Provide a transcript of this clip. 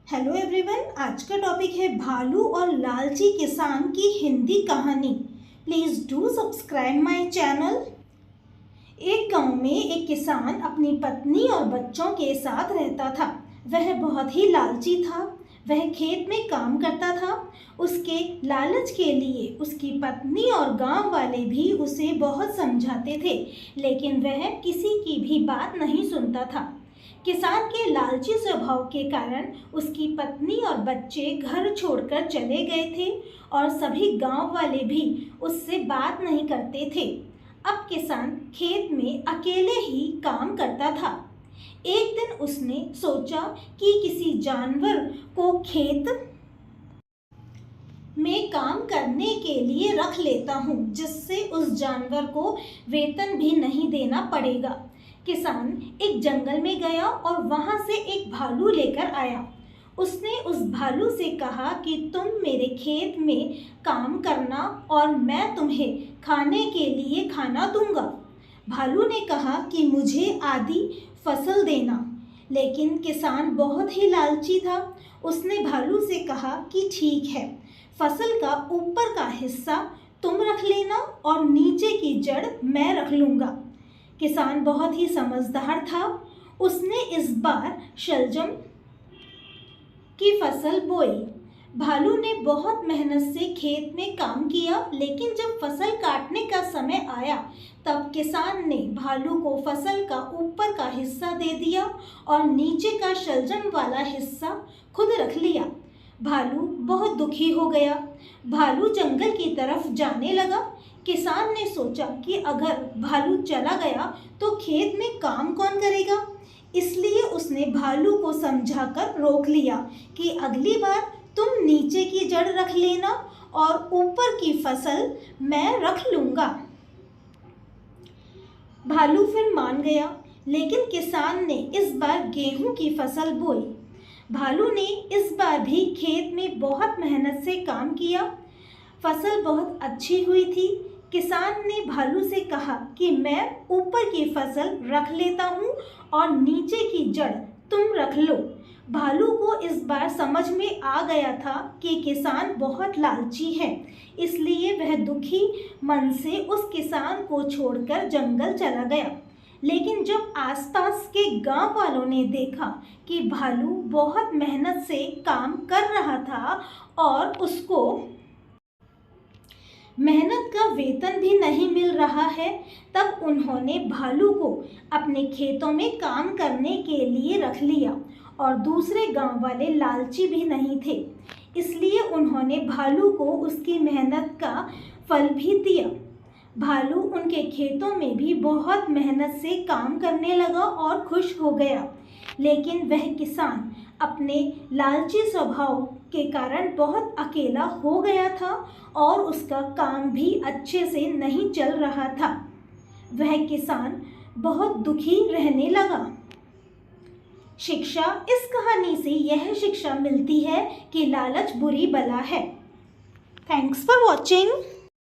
Hello everyone, आज का topic है भालू और लालची किसान की हिंदी कहानी। Please do subscribe my channel. एक गांव में एक किसान अपनी पत्नी और बच्चों के साथ रहता था। वह बहुत ही लालची था। वह खेत में काम करता था। उसके लालच के लिए उसकी पत्नी और गांव वाले भी उसे बहुत समझाते थे, लेकिन वह किसी की भी बात नहीं सुनता था। किसान के लालची स्वभाव के कारण उसकी पत्नी और बच्चे घर छोड़कर चले गए थे और सभी गांव वाले भी उससे बात नहीं करते थे। अब किसान खेत में अकेले ही काम करता था। एक दिन उसने सोचा कि किसी जानवर को खेत में काम करने के लिए रख लेता हूँ, जिससे उस जानवर को वेतन भी नहीं देना पड़ेगा। किसान एक जंगल में गया और वहां से एक भालू लेकर आया। उसने उस भालू से कहा कि तुम मेरे खेत में काम करना और मैं तुम्हें खाने के लिए खाना दूंगा। भालू ने कहा कि मुझे आधी फसल देना, लेकिन किसान बहुत ही लालची था। उसने भालू से कहा कि ठीक है, फसल का ऊपर का हिस्सा तुम रख लेना और नीचे की जड़ मैं रख लूँगा। किसान बहुत ही समझदार था। उसने इस बार शलजम की फसल बोई। भालू ने बहुत मेहनत से खेत में काम किया, लेकिन जब फसल काटने का समय आया तब किसान ने भालू को फसल का ऊपर का हिस्सा दे दिया और नीचे का शलजम वाला हिस्सा खुद रख लिया। भालू बहुत दुखी हो गया। भालू जंगल की तरफ जाने लगा। किसान ने सोचा कि अगर भालू चला गया तो खेत में काम कौन करेगा, इसलिए उसने भालू को समझाकर रोक लिया कि अगली बार तुम नीचे की जड़ रख लेना और ऊपर की फसल मैं रख लूँगा। भालू फिर मान गया, लेकिन किसान ने इस बार गेहूं की फसल बोई। भालू ने इस बार भी खेत में बहुत मेहनत से काम किया। फसल बहुत अच्छी हुई थी। किसान ने भालू से कहा कि मैं ऊपर की फसल रख लेता हूँ और नीचे की जड़ तुम रख लो। भालू को इस बार समझ में आ गया था कि किसान बहुत लालची है, इसलिए वह दुखी मन से उस किसान को छोड़कर जंगल चला गया। लेकिन जब आसपास के गांव वालों ने देखा कि भालू बहुत मेहनत से काम कर रहा था और उसको मेहनत का वेतन भी नहीं मिल रहा है, तब उन्होंने भालू को अपने खेतों में काम करने के लिए रख लिया। और दूसरे गांव वाले लालची भी नहीं थे, इसलिए उन्होंने भालू को उसकी मेहनत का फल भी दिया। भालू उनके खेतों में भी बहुत मेहनत से काम करने लगा और खुश हो गया। लेकिन वह किसान अपने लालची स्वभाव के कारण बहुत अकेला हो गया था और उसका काम भी अच्छे से नहीं चल रहा था। वह किसान बहुत दुखी रहने लगा। शिक्षा: इस कहानी से यह शिक्षा मिलती है कि लालच बुरी बला है। Thanks for watching.